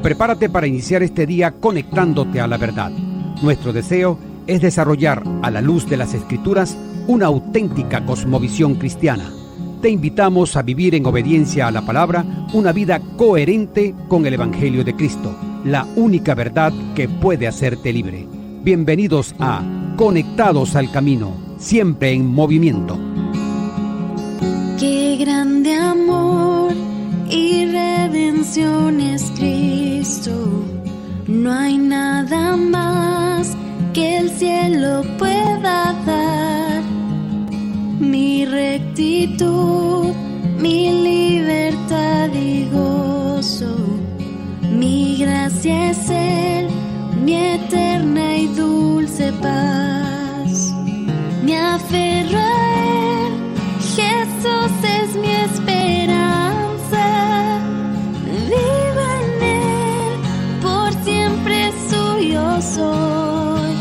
Prepárate para iniciar este día conectándote a la verdad. Nuestro deseo es desarrollar, a la luz de las Escrituras, una auténtica cosmovisión cristiana. Te invitamos a vivir en obediencia a la palabra una vida coherente con el Evangelio de Cristo, la única verdad que puede hacerte libre. Bienvenidos a Conectados al Camino, siempre en movimiento. Qué grande amor y redención es Cristo. No hay nada más que el cielo pueda dar. Mi rectitud, mi libertad y gozo, mi gracia es Él, mi eterna y dulce paz. Me aferro a Él, Jesús es mi esperanza. Vivo en Él, por siempre suyo soy.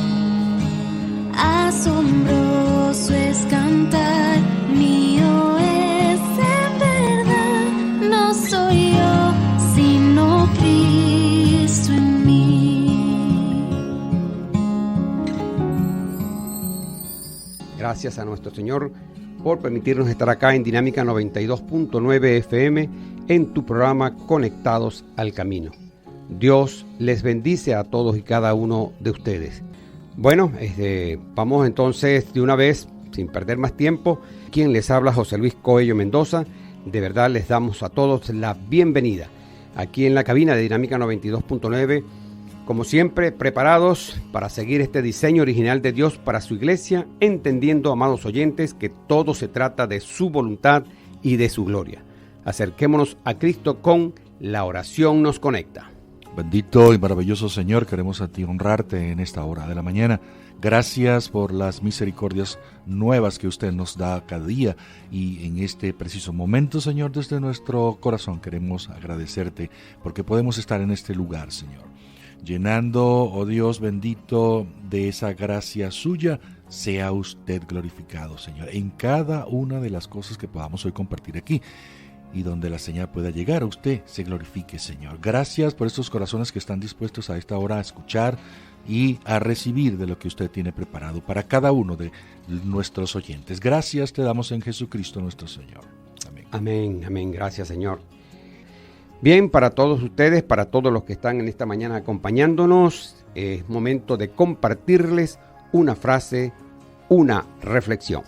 Asombroso es cantar, mío es en verdad. No soy yo, sino Cristo en mí. Gracias a nuestro Señor por permitirnos estar acá en Dinámica 92.9 FM en tu programa Conectados al Camino. Dios les bendice a todos y cada uno de ustedes. Bueno, vamos entonces de una vez, sin perder más tiempo. Quien les habla, José Luis Coello Mendoza. De verdad les damos a todos la bienvenida aquí en la cabina de Dinámica 92.9. Como siempre, preparados para seguir este diseño original de Dios para su iglesia, entendiendo, amados oyentes, que todo se trata de su voluntad y de su gloria. Acerquémonos a Cristo con la oración nos conecta. Bendito y maravilloso Señor, queremos a ti honrarte en esta hora de la mañana. Gracias por las misericordias nuevas que usted nos da cada día, y en este preciso momento, Señor, desde nuestro corazón queremos agradecerte porque podemos estar en este lugar, Señor, llenando, oh Dios bendito, de esa gracia suya. Sea usted glorificado, Señor, en cada una de las cosas que podamos hoy compartir aquí. Y donde la señal pueda llegar, a usted se glorifique, Señor. Gracias por estos corazones que están dispuestos a esta hora a escuchar y a recibir de lo que usted tiene preparado para cada uno de nuestros oyentes. Gracias te damos en Jesucristo nuestro Señor. Amén. Amén, amén. Gracias, Señor. Bien, para todos ustedes, para todos los que están en esta mañana acompañándonos, es momento de compartirles una frase, una reflexión.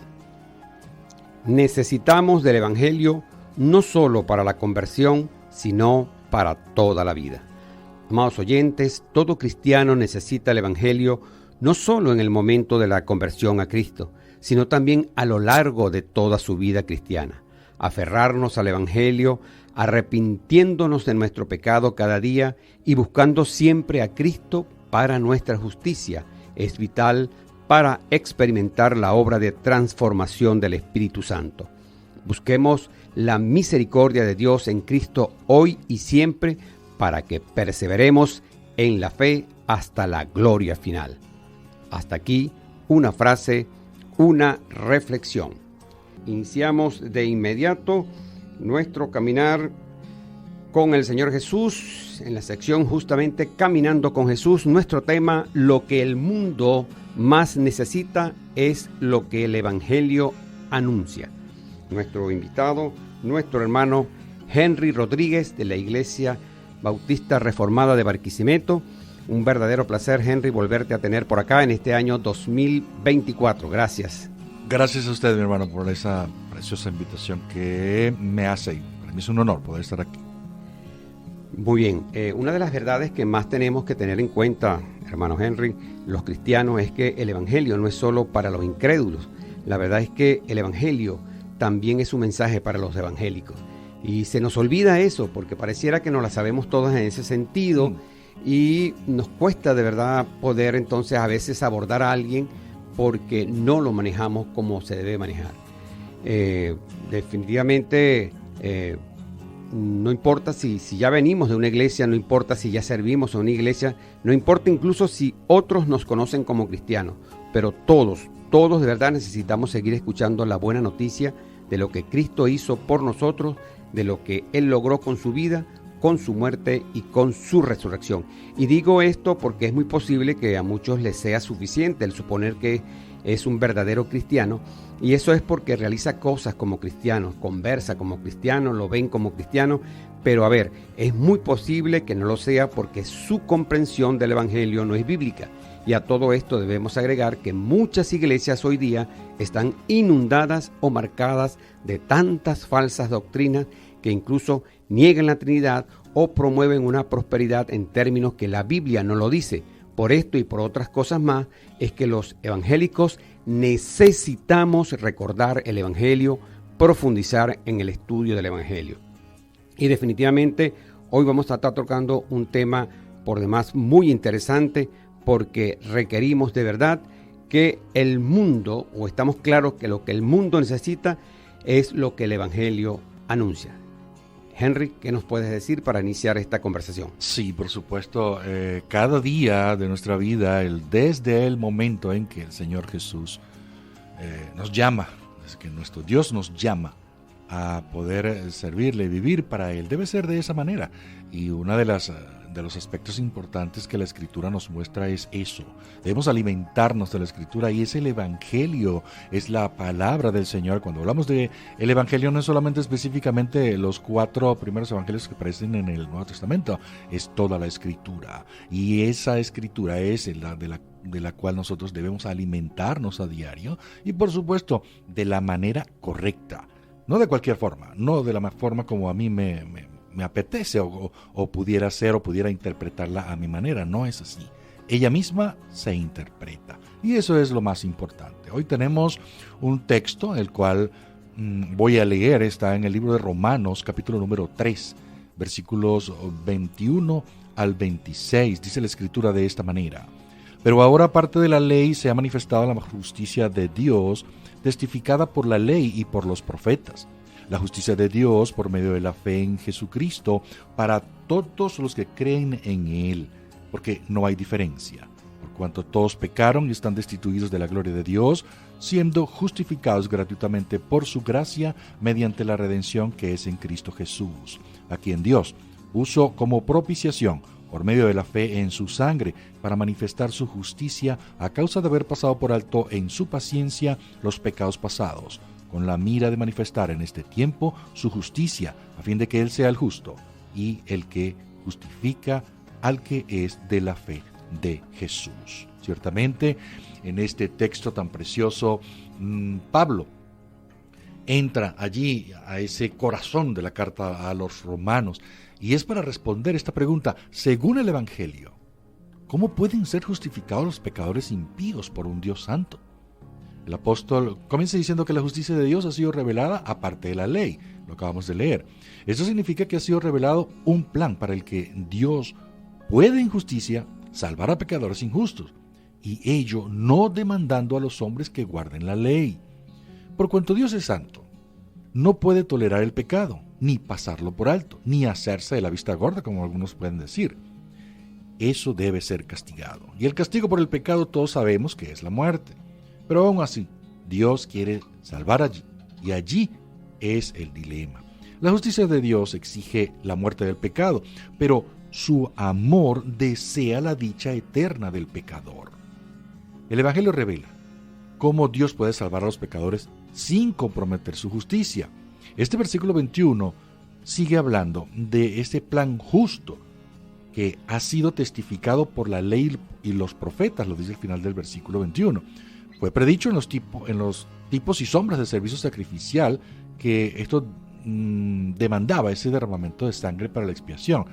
Necesitamos del Evangelio no solo para la conversión, sino para toda la vida. Amados oyentes, todo cristiano necesita el Evangelio no solo en el momento de la conversión a Cristo, sino también a lo largo de toda su vida cristiana. Aferrarnos al Evangelio, arrepintiéndonos de nuestro pecado cada día y buscando siempre a Cristo para nuestra justicia, es vital para experimentar la obra de transformación del Espíritu Santo. Busquemos la misericordia de Dios en Cristo hoy y siempre para que perseveremos en la fe hasta la gloria final. Hasta aquí una frase, una reflexión. Iniciamos de inmediato nuestro caminar con el Señor Jesús en la sección justamente Caminando con Jesús. Nuestro tema, lo que el mundo más necesita es lo que el Evangelio anuncia. Nuestro invitado, nuestro hermano Henry Rodríguez de la Iglesia Bautista Reformada de Barquisimeto. Un verdadero placer, Henry, volverte a tener por acá en este año 2024. Gracias. Gracias a usted, mi hermano, por esa preciosa invitación que me hace. Para mí es un honor poder estar aquí. Muy bien. Una de las verdades que más tenemos que tener en cuenta, hermano Henry, los cristianos, es que el Evangelio no es solo para los incrédulos. La verdad es que el Evangelio también es un mensaje para los evangélicos. Y se nos olvida eso, porque pareciera que no la sabemos todas en ese sentido, y nos cuesta de verdad poder entonces a veces abordar a alguien porque no lo manejamos como se debe manejar. Definitivamente no importa si ya venimos de una iglesia, no importa si ya servimos a una iglesia, no importa incluso si otros nos conocen como cristianos, pero todos de verdad necesitamos seguir escuchando la buena noticia de lo que Cristo hizo por nosotros, de lo que Él logró con su vida con su muerte y con su resurrección. Y digo esto porque es muy posible que a muchos les sea suficiente el suponer que es un verdadero cristiano, y eso es porque realiza cosas como cristiano, conversa como cristiano, lo ven como cristiano, pero a ver, es muy posible que no lo sea porque su comprensión del Evangelio no es bíblica. Y a todo esto debemos agregar que muchas iglesias hoy día están inundadas o marcadas de tantas falsas doctrinas que incluso niegan la Trinidad o promueven una prosperidad en términos que la Biblia no lo dice. Por esto y por otras cosas más, es que los evangélicos necesitamos recordar el Evangelio, profundizar en el estudio del Evangelio. Y definitivamente hoy vamos a estar tocando un tema por demás muy interesante, porque requerimos de verdad que el mundo, o estamos claros que lo que el mundo necesita es lo que el Evangelio anuncia. Henry, ¿qué nos puedes decir para iniciar esta conversación? Sí, por supuesto, cada día de nuestra vida, desde el momento en que el Señor Jesús nos llama, desde que nuestro Dios nos llama a poder servirle y vivir para Él, debe ser de esa manera. Y una de los aspectos importantes que la Escritura nos muestra es eso. Debemos alimentarnos de la Escritura, y es el Evangelio, es la palabra del Señor. Cuando hablamos de el Evangelio, no es solamente específicamente los 4 primeros evangelios que aparecen en el Nuevo Testamento, es toda la Escritura. Y esa Escritura es la de la cual nosotros debemos alimentarnos a diario, y por supuesto de la manera correcta. No de cualquier forma, no de la forma como a mí me apetece o pudiera ser o pudiera interpretarla a mi manera. No es así. Ella misma se interpreta. Y eso es lo más importante. Hoy tenemos un texto, el cual voy a leer. Está en el libro de Romanos, capítulo número 3, versículos 21 al 26. Dice la Escritura de esta manera: pero ahora, aparte de la ley, se ha manifestado la justicia de Dios, testificada por la ley y por los profetas. La justicia de Dios por medio de la fe en Jesucristo para todos los que creen en Él, porque no hay diferencia, por cuanto todos pecaron y están destituidos de la gloria de Dios, siendo justificados gratuitamente por su gracia mediante la redención que es en Cristo Jesús, a quien Dios puso como propiciación por medio de la fe en su sangre, para manifestar su justicia a causa de haber pasado por alto en su paciencia los pecados pasados, con la mira de manifestar en este tiempo su justicia, a fin de que Él sea el justo y el que justifica al que es de la fe de Jesús. Ciertamente, en este texto tan precioso, Pablo entra allí a ese corazón de la carta a los romanos, y es para responder esta pregunta: según el Evangelio, ¿cómo pueden ser justificados los pecadores impíos por un Dios santo? El apóstol comienza diciendo que la justicia de Dios ha sido revelada aparte de la ley. Lo acabamos de leer. Esto significa que ha sido revelado un plan para el que Dios puede en justicia salvar a pecadores injustos, y ello no demandando a los hombres que guarden la ley. Por cuanto Dios es santo, no puede tolerar el pecado, ni pasarlo por alto, ni hacerse de la vista gorda, como algunos pueden decir. Eso debe ser castigado. Y el castigo por el pecado todos sabemos que es la muerte. Pero aún así, Dios quiere salvar allí, y allí es el dilema. La justicia de Dios exige la muerte del pecado, pero su amor desea la dicha eterna del pecador. El Evangelio revela cómo Dios puede salvar a los pecadores sin comprometer su justicia. Este versículo 21 sigue hablando de ese plan justo que ha sido testificado por la ley y los profetas, lo dice al final del versículo 21. Fue predicho en los tipos y sombras del servicio sacrificial que esto demandaba ese derramamiento de sangre para la expiación,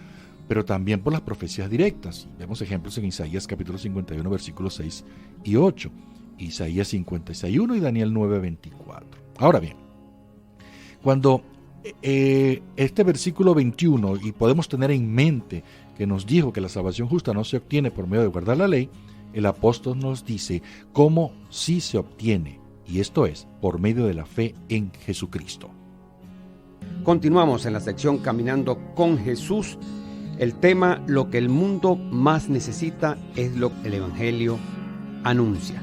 pero también por las profecías directas. Vemos ejemplos en Isaías capítulo 51, versículos 6 y 8, Isaías 56:1 y Daniel 9:24. Ahora bien, cuando este versículo 21, y podemos tener en mente que nos dijo que la salvación justa no se obtiene por medio de guardar la ley, el apóstol nos dice cómo sí se obtiene, y esto es por medio de la fe en Jesucristo. Continuamos en la sección Caminando con Jesús. El tema: lo que el mundo más necesita es lo que el Evangelio anuncia.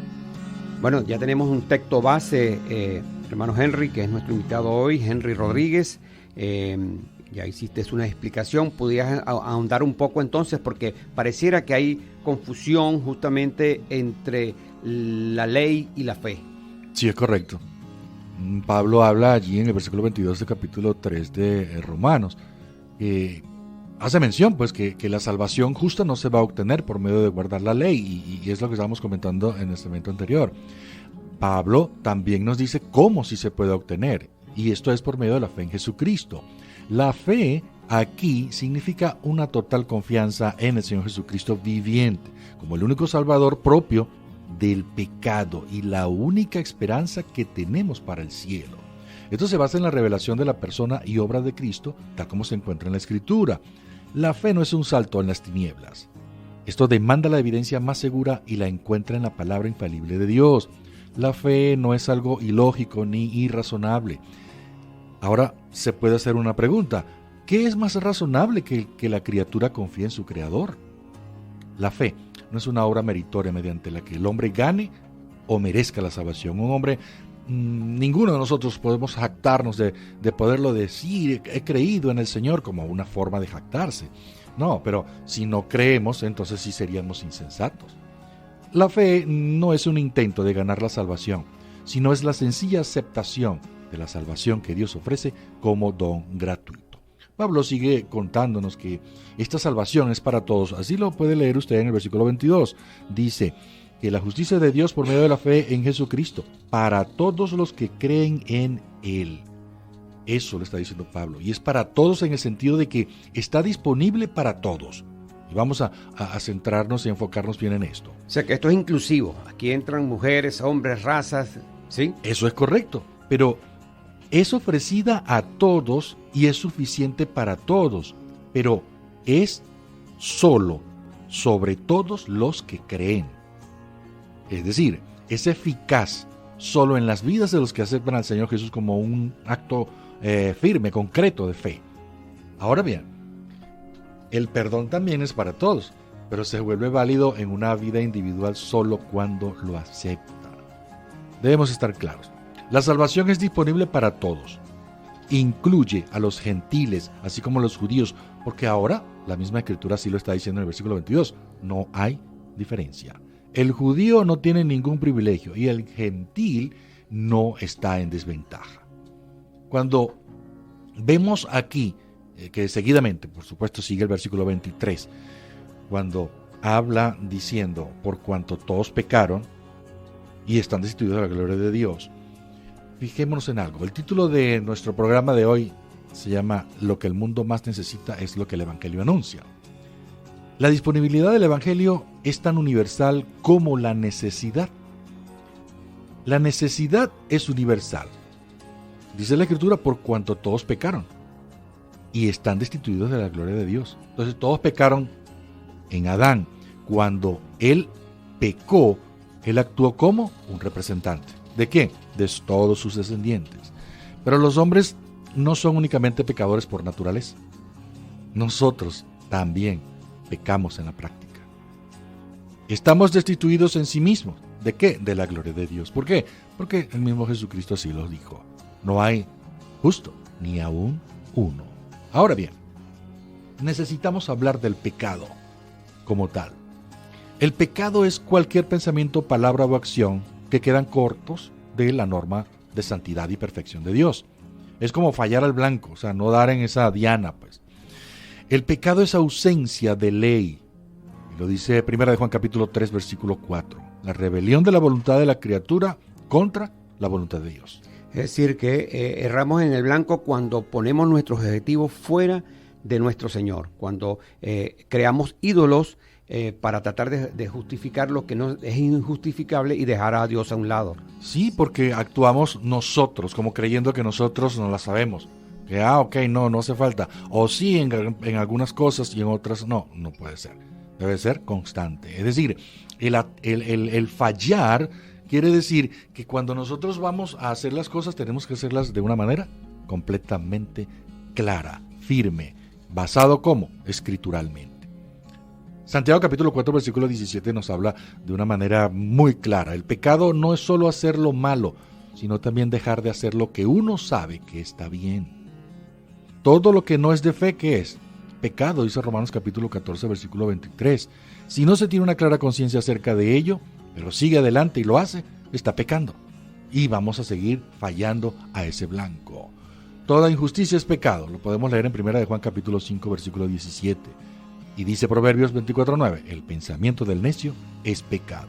Bueno, ya tenemos un texto base, hermano Henry, que es nuestro invitado hoy, Henry Rodríguez, Ya hiciste una explicación, podías ahondar un poco entonces, porque pareciera que hay confusión justamente entre la ley y la fe. Sí, es correcto. Pablo habla allí en el versículo 22 del capítulo 3 de Romanos. Hace mención pues que la salvación justa no se va a obtener por medio de guardar la ley, y es lo que estábamos comentando en el segmento anterior. Pablo también nos dice cómo sí se puede obtener, y esto es por medio de la fe en Jesucristo. La fe aquí significa una total confianza en el Señor Jesucristo viviente, como el único salvador propio del pecado y la única esperanza que tenemos para el cielo. Esto se basa en la revelación de la persona y obra de Cristo, tal como se encuentra en la Escritura. La fe no es un salto en las tinieblas. Esto demanda la evidencia más segura y la encuentra en la palabra infalible de Dios. La fe no es algo ilógico ni irrazonable. Ahora se puede hacer una pregunta: ¿qué es más razonable que la criatura confíe en su Creador? La fe no es una obra meritoria mediante la que el hombre gane o merezca la salvación. Un hombre, ninguno de nosotros podemos jactarnos de poderlo decir, he creído en el Señor, como una forma de jactarse. No, pero si no creemos, entonces sí seríamos insensatos. La fe no es un intento de ganar la salvación, sino es la sencilla aceptación de la salvación que Dios ofrece como don gratuito. Pablo sigue contándonos que esta salvación es para todos. Así lo puede leer usted en el versículo 22. Dice que la justicia de Dios por medio de la fe en Jesucristo, para todos los que creen en Él. Eso lo está diciendo Pablo. Y es para todos en el sentido de que está disponible para todos. Y vamos a centrarnos y enfocarnos bien en esto. O sea que esto es inclusivo. Aquí entran mujeres, hombres, razas, ¿sí? Eso es correcto. Pero es ofrecida a todos y es suficiente para todos. Pero es solo sobre todos los que creen. Es decir, es eficaz solo en las vidas de los que aceptan al Señor Jesús como un acto firme, concreto de fe. Ahora bien, el perdón también es para todos, pero se vuelve válido en una vida individual solo cuando lo aceptan. Debemos estar claros. La salvación es disponible para todos. Incluye a los gentiles, así como a los judíos, porque ahora la misma Escritura así lo está diciendo en el versículo 22. No hay diferencia. El judío no tiene ningún privilegio y el gentil no está en desventaja. Cuando vemos aquí, que seguidamente, por supuesto, sigue el versículo 23, cuando habla diciendo, por cuanto todos pecaron y están destituidos de la gloria de Dios, fijémonos en algo. El título de nuestro programa de hoy se llama Lo que el mundo más necesita es lo que el Evangelio anuncia. La disponibilidad del Evangelio es tan universal como la necesidad. La necesidad es universal. Dice la Escritura, por cuanto todos pecaron y están destituidos de la gloria de Dios. Entonces todos pecaron en Adán. Cuando él pecó, él actuó como un representante. ¿De qué? De todos sus descendientes. Pero los hombres no son únicamente pecadores por naturaleza. Nosotros también pecamos en la práctica. Estamos destituidos en sí mismos. ¿De qué? De la gloria de Dios. ¿Por qué? Porque el mismo Jesucristo así lo dijo. No hay justo, ni aún uno. Ahora bien, necesitamos hablar del pecado como tal. El pecado es cualquier pensamiento, palabra o acción que quedan cortos de la norma de santidad y perfección de Dios. Es como fallar al blanco, o sea, no dar en esa diana, pues. El pecado es ausencia de ley. Lo dice 1 de Juan capítulo 3, versículo 4. La rebelión de la voluntad de la criatura contra la voluntad de Dios. Es decir, que erramos en el blanco cuando ponemos nuestros objetivos fuera de nuestro Señor, cuando creamos ídolos para tratar de justificar lo que no es injustificable y dejar a Dios a un lado. Sí, porque actuamos nosotros, como creyendo que nosotros no la sabemos. Que, ok, no hace falta. O sí en algunas cosas y en otras no puede ser. Debe ser constante. Es decir, el fallar quiere decir que cuando nosotros vamos a hacer las cosas tenemos que hacerlas de una manera completamente clara, firme, basado ¿cómo? Escrituralmente. Santiago capítulo 4 versículo 17 nos habla de una manera muy clara. El pecado no es solo hacer lo malo, sino también dejar de hacer lo que uno sabe que está bien. Todo lo que no es de fe, ¿qué es? Pecado, dice Romanos capítulo 14, versículo 23. Si no se tiene una clara conciencia acerca de ello, pero sigue adelante y lo hace, está pecando. Y vamos a seguir fallando a ese blanco. Toda injusticia es pecado. Lo podemos leer en 1 de Juan capítulo 5, versículo 17. Y dice Proverbios 24:9, el pensamiento del necio es pecado.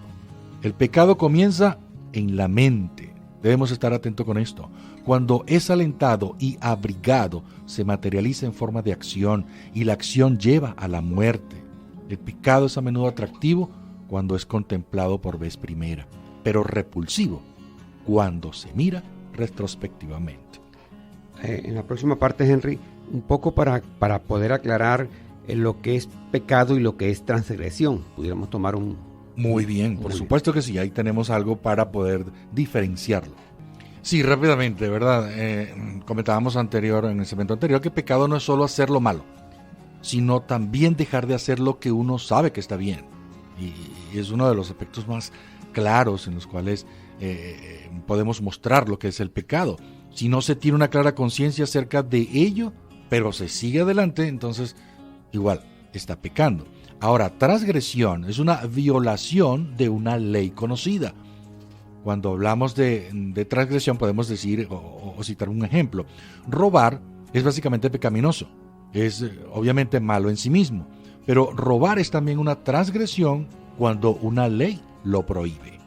El pecado comienza en la mente. Debemos estar atentos con esto. Cuando es alentado y abrigado, se materializa en forma de acción y la acción lleva a la muerte. El pecado es a menudo atractivo cuando es contemplado por vez primera, pero repulsivo cuando se mira retrospectivamente. En la próxima parte, Henry, un poco para poder aclarar lo que es pecado y lo que es transgresión. Pudiéramos tomar un... Muy bien, por supuesto que sí, ahí tenemos algo para poder diferenciarlo. Sí, rápidamente, ¿verdad? Comentábamos en el segmento anterior que pecado no es solo hacer lo malo, sino también dejar de hacer lo que uno sabe que está bien. Y es uno de los aspectos más claros en los cuales podemos mostrar lo que es el pecado. Si no se tiene una clara conciencia acerca de ello, pero se sigue adelante, entonces igual está pecando. Ahora, transgresión es una violación de una ley conocida. Cuando hablamos de transgresión podemos decir o citar un ejemplo. Robar es básicamente pecaminoso. Es obviamente malo en sí mismo. Pero robar es también una transgresión cuando una ley lo prohíbe.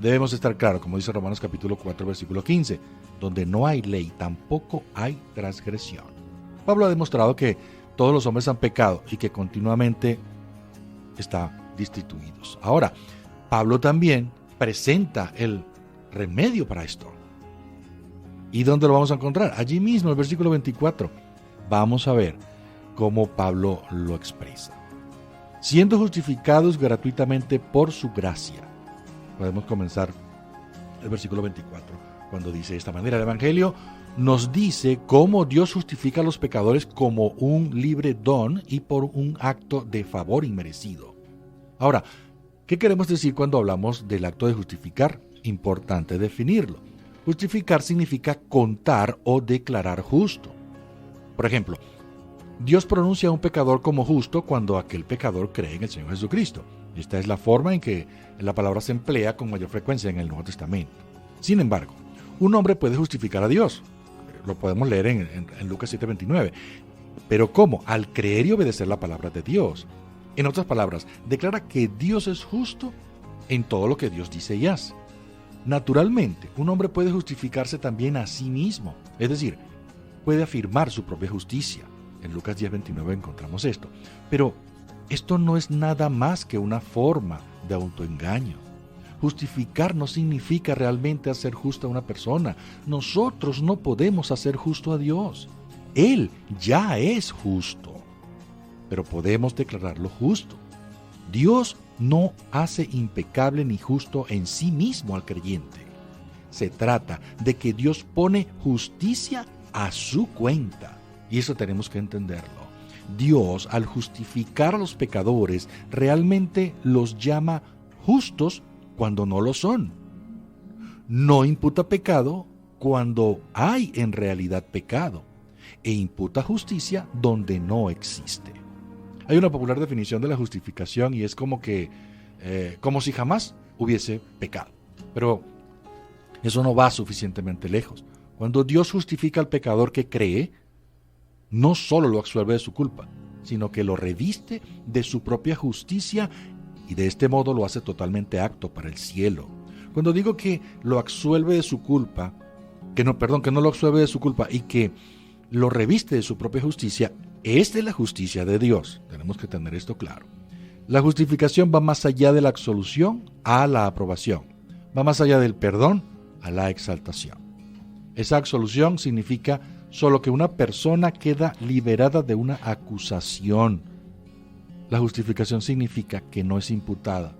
Debemos estar claros, como dice Romanos capítulo 4, versículo 15, donde no hay ley, tampoco hay transgresión. Pablo ha demostrado que todos los hombres han pecado y que continuamente están destituidos. Ahora, Pablo también presenta el remedio para esto. ¿Y dónde lo vamos a encontrar? Allí mismo, el versículo 24. Vamos a ver cómo Pablo lo expresa. Siendo justificados gratuitamente por su gracia. Podemos comenzar el versículo 24, cuando dice de esta manera: el Evangelio nos dice cómo Dios justifica a los pecadores como un libre don y por un acto de favor inmerecido. Ahora, ¿qué queremos decir cuando hablamos del acto de justificar? Importante definirlo. Justificar significa contar o declarar justo. Por ejemplo, Dios pronuncia a un pecador como justo cuando aquel pecador cree en el Señor Jesucristo. Esta es la forma en que la palabra se emplea con mayor frecuencia en el Nuevo Testamento. Sin embargo, un hombre puede justificar a Dios. Lo podemos leer en Lucas 7:29. ¿Pero cómo? Al creer y obedecer la palabra de Dios. En otras palabras, declara que Dios es justo en todo lo que Dios dice y hace. Naturalmente, un hombre puede justificarse también a sí mismo. Es decir, puede afirmar su propia justicia. En Lucas 10:29 encontramos esto. Pero esto no es nada más que una forma de autoengaño. Justificar no significa realmente hacer justa a una persona. Nosotros no podemos hacer justo a Dios. Él ya es justo, pero podemos declararlo justo. Dios no hace impecable ni justo en sí mismo al creyente. Se trata de que Dios pone justicia a su cuenta. Y eso tenemos que entenderlo. Dios, al justificar a los pecadores, realmente los llama justos cuando no lo son. No imputa pecado cuando hay en realidad pecado, e imputa justicia donde no existe. Hay una popular definición de la justificación y es como si jamás hubiese pecado. Pero eso no va suficientemente lejos. Cuando Dios justifica al pecador que cree, no solo lo absuelve de su culpa, sino que lo reviste de su propia justicia y de este modo lo hace totalmente apto para el cielo. Cuando digo que lo absuelve de su culpa, que no lo absuelve de su culpa y que lo reviste de su propia justicia, es de la justicia de Dios. Tenemos que tener esto claro. La justificación va más allá de la absolución a la aprobación. Va más allá del perdón a la exaltación. Esa absolución significa solo que una persona queda liberada de una acusación. La justificación significa que no es imputada,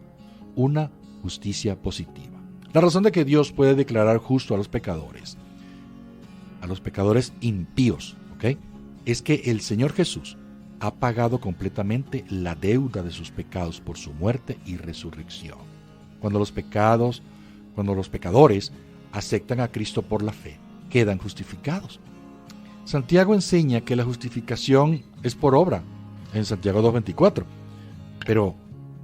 una justicia positiva. La razón de que Dios puede declarar justo a los pecadores impíos, ¿ok?, es que el Señor Jesús ha pagado completamente la deuda de sus pecados por su muerte y resurrección. Cuando los pecadores aceptan a Cristo por la fe, quedan justificados. Santiago enseña que la justificación es por obra, en Santiago 2:24. Pero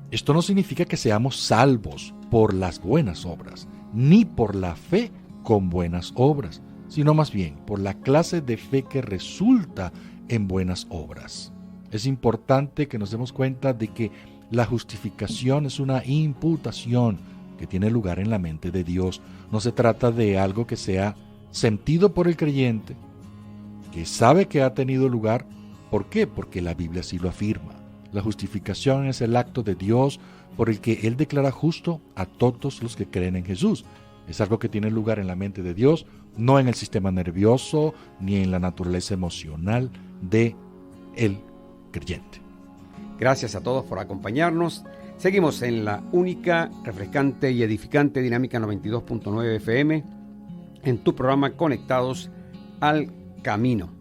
esto no significa que seamos salvos por las buenas obras, ni por la fe con buenas obras, sino más bien por la clase de fe que resulta en buenas obras. Es importante que nos demos cuenta de que la justificación es una imputación que tiene lugar en la mente de Dios. No se trata de algo que sea sentido por el creyente, que sabe que ha tenido lugar. ¿Por qué? Porque la Biblia así lo afirma. La justificación es el acto de Dios por el que Él declara justo a todos los que creen en Jesús. Es algo que tiene lugar en la mente de Dios, no en el sistema nervioso ni en la naturaleza emocional de el creyente. Gracias a todos por acompañarnos. Seguimos en la única, refrescante y edificante Dinámica 92.9 FM, en tu programa Conectados al Camino.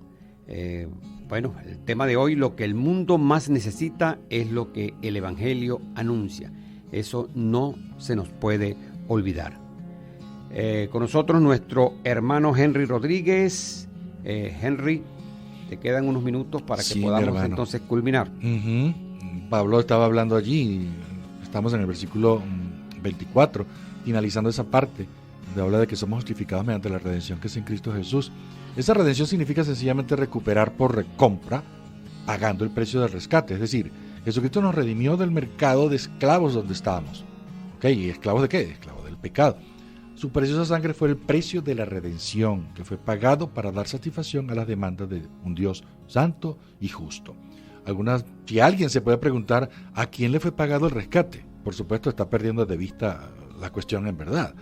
Bueno, el tema de hoy: lo que el mundo más necesita es lo que el Evangelio anuncia. Eso no se nos puede olvidar. Con nosotros nuestro hermano Henry Rodríguez. Henry, te quedan unos minutos para que podamos entonces culminar. Pablo estaba hablando allí, estamos en el versículo 24, finalizando esa parte, donde habla de que somos justificados mediante la redención que es en Cristo Jesús. Esa redención significa sencillamente recuperar por recompra, pagando el precio del rescate. Es decir, Jesucristo nos redimió del mercado de esclavos donde estábamos. ¿Ok? ¿Y esclavos de qué? Esclavos del pecado. Su preciosa sangre fue el precio de la redención, que fue pagado para dar satisfacción a las demandas de un Dios santo y justo. Si alguien se puede preguntar a quién le fue pagado el rescate, por supuesto está perdiendo de vista la cuestión en verdad.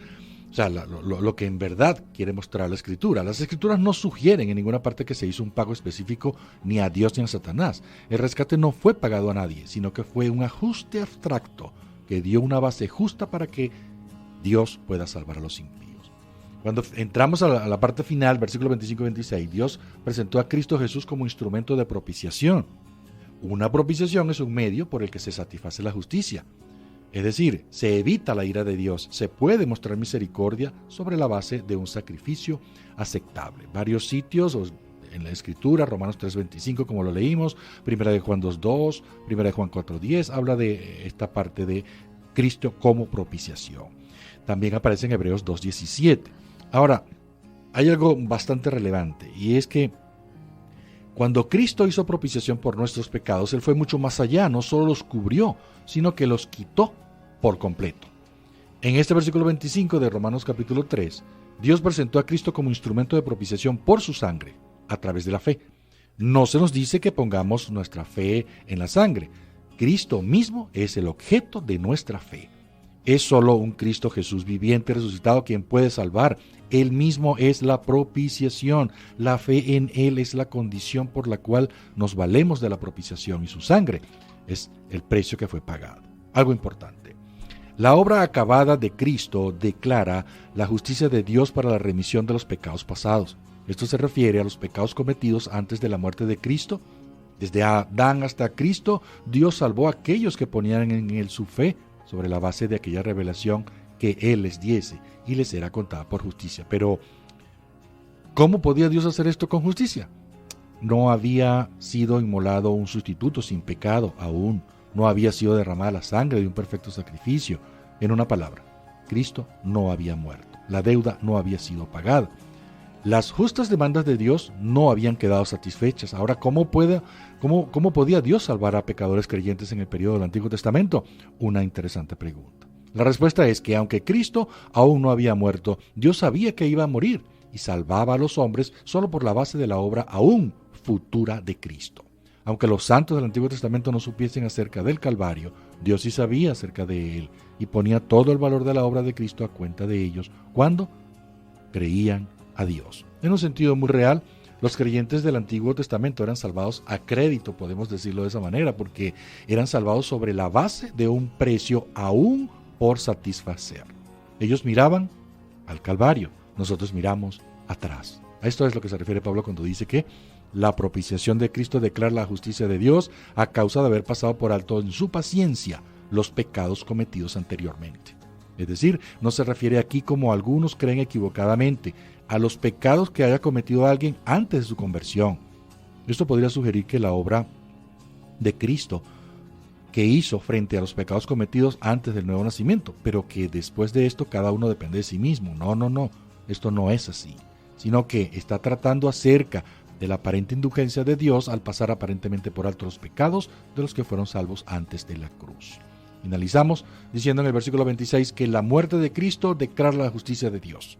O sea, lo que en verdad quiere mostrar la Escritura. Las Escrituras no sugieren en ninguna parte que se hizo un pago específico ni a Dios ni a Satanás. El rescate no fue pagado a nadie, sino que fue un ajuste abstracto que dio una base justa para que Dios pueda salvar a los impíos. Cuando entramos a la parte final, versículo 25 y 26, Dios presentó a Cristo Jesús como instrumento de propiciación. Una propiciación es un medio por el que se satisface la justicia. Es decir, se evita la ira de Dios, se puede mostrar misericordia sobre la base de un sacrificio aceptable. Varios sitios en la Escritura, Romanos 3:25, como lo leímos, 1 de Juan 2:2, 1 de Juan 4:10, habla de esta parte de Cristo como propiciación. También aparece en Hebreos 2:17. Ahora, hay algo bastante relevante, y es que cuando Cristo hizo propiciación por nuestros pecados, Él fue mucho más allá, no solo los cubrió, sino que los quitó por completo. En este versículo 25 de Romanos capítulo 3, Dios presentó a Cristo como instrumento de propiciación por su sangre, a través de la fe. No se nos dice que pongamos nuestra fe en la sangre. Cristo mismo es el objeto de nuestra fe. Es solo un Cristo Jesús viviente, resucitado, quien puede salvar. Él mismo es la propiciación. La fe en Él es la condición por la cual nos valemos de la propiciación, y su sangre es el precio que fue pagado. Algo importante. La obra acabada de Cristo declara la justicia de Dios para la remisión de los pecados pasados. Esto se refiere a los pecados cometidos antes de la muerte de Cristo. Desde Adán hasta Cristo, Dios salvó a aquellos que ponían en Él su fe sobre la base de aquella revelación que Él les diese y les era contada por justicia. Pero, ¿cómo podía Dios hacer esto con justicia? No había sido inmolado un sustituto sin pecado aún. No había sido derramada la sangre de un perfecto sacrificio. En una palabra, Cristo no había muerto. La deuda no había sido pagada. Las justas demandas de Dios no habían quedado satisfechas. Ahora, ¿cómo podía Dios salvar a pecadores creyentes en el periodo del Antiguo Testamento? Una interesante pregunta. La respuesta es que aunque Cristo aún no había muerto, Dios sabía que iba a morir y salvaba a los hombres solo por la base de la obra aún futura de Cristo. Aunque los santos del Antiguo Testamento no supiesen acerca del Calvario, Dios sí sabía acerca de él y ponía todo el valor de la obra de Cristo a cuenta de ellos cuando creían a Dios. En un sentido muy real, los creyentes del Antiguo Testamento eran salvados a crédito, podemos decirlo de esa manera, porque eran salvados sobre la base de un precio aún por satisfacer. Ellos miraban al Calvario, nosotros miramos atrás. A esto es lo que se refiere Pablo cuando dice que la propiciación de Cristo declara la justicia de Dios a causa de haber pasado por alto en su paciencia los pecados cometidos anteriormente. Es decir, no se refiere aquí, como algunos creen equivocadamente, a los pecados que haya cometido alguien antes de su conversión. Esto podría sugerir que la obra de Cristo que hizo frente a los pecados cometidos antes del nuevo nacimiento, pero que después de esto cada uno depende de sí mismo. No, esto no es así, sino que está tratando acerca de la aparente indulgencia de Dios al pasar aparentemente por alto los pecados de los que fueron salvos antes de la cruz. Finalizamos diciendo en el versículo 26 que la muerte de Cristo declara la justicia de Dios.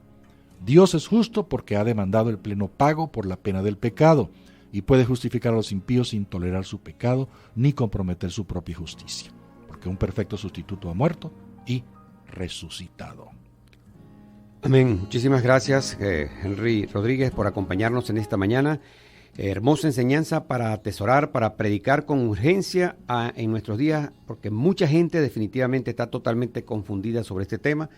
Dios es justo porque ha demandado el pleno pago por la pena del pecado y puede justificar a los impíos sin tolerar su pecado ni comprometer su propia justicia, porque un perfecto sustituto ha muerto y resucitado. Amén. Muchísimas gracias, Henry Rodríguez, por acompañarnos en esta mañana. Hermosa enseñanza para atesorar, para predicar con urgencia en nuestros días, porque mucha gente definitivamente está totalmente confundida sobre este tema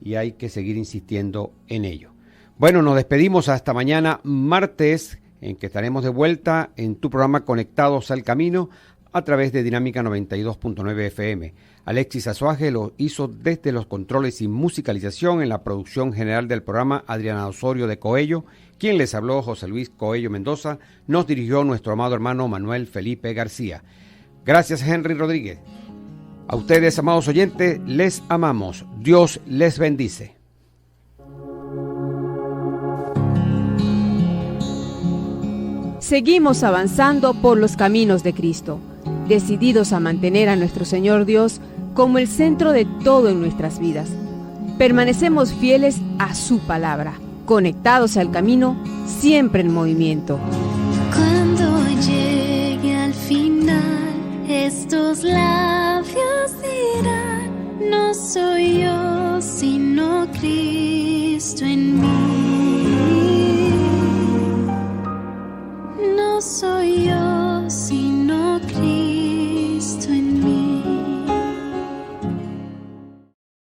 y hay que seguir insistiendo en ello. Bueno, nos despedimos hasta mañana martes, en que estaremos de vuelta en tu programa Conectados al Camino a través de Dinámica 92.9 FM. Alexis Azuaje lo hizo desde los controles y musicalización. En la producción general del programa, Adriana Osorio de Coello. Quien les habló, José Luis Coello Mendoza. Nos dirigió nuestro amado hermano Manuel Felipe García. Gracias, Henry Rodríguez. A ustedes, amados oyentes, les amamos. Dios les bendice. Seguimos avanzando por los caminos de Cristo, decididos a mantener a nuestro Señor Dios como el centro de todo en nuestras vidas. Permanecemos fieles a su palabra, conectados al camino, siempre en movimiento. Cuando llegue al final, estos labios dirán: no soy yo, sino Cristo en mí.